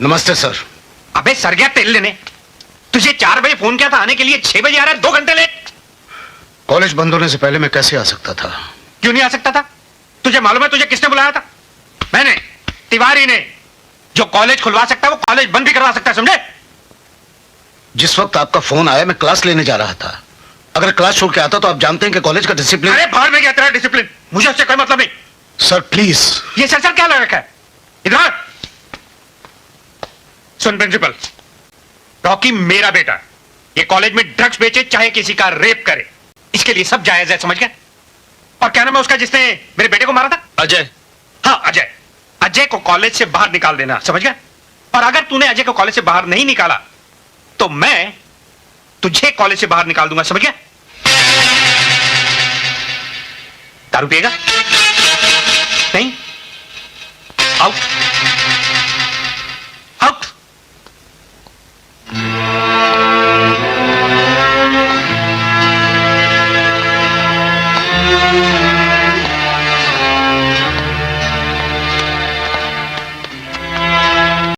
नमस्ते सर। अबे सर गया तेल लेने। तुझे 4 बजे फोन किया था आने के लिए, 6 बजे आ रहा है, 2 घंटे लेट। कॉलेज बंद होने से पहले मैं कैसे आ सकता था? क्यों नहीं आ सकता था? तुझे मालूम है तुझे किसने बुलाया था? मैंने, तिवारी ने। जो कॉलेज खुलवा सकता है वो कॉलेज बंद भी करवा सकता है, समझे? जिस वक्त आपका फोन आया मैं क्लास लेने जा रहा था। अगर क्लास छोड़ के आता तो आप जानते हैं कि कॉलेज का डिसिप्लिन। अरे बाहर में गया तेरा डिसिप्लिन, मुझे उससे कोई मतलब नहीं। Sir please. ये सर क्या लग रखा है? इधर सुन प्रिंसिपल, रॉकी मेरा बेटा, ये कॉलेज में ड्रग्स बेचे चाहे किसी का रेप करे, इसके लिए सब जायज है, समझ गया? और क्या नाम है उसका जिसने मेरे बेटे को मारा था? अजय। हाँ अजय। अजय को कॉलेज से बाहर निकाल देना, समझ गया? और अगर तूने अजय को कॉलेज से बाहर नहीं निकाला तो मैं तुझे कॉलेज से बाहर निकाल दूंगा, समझ गया? दारू पिएगा? नहीं? आउट।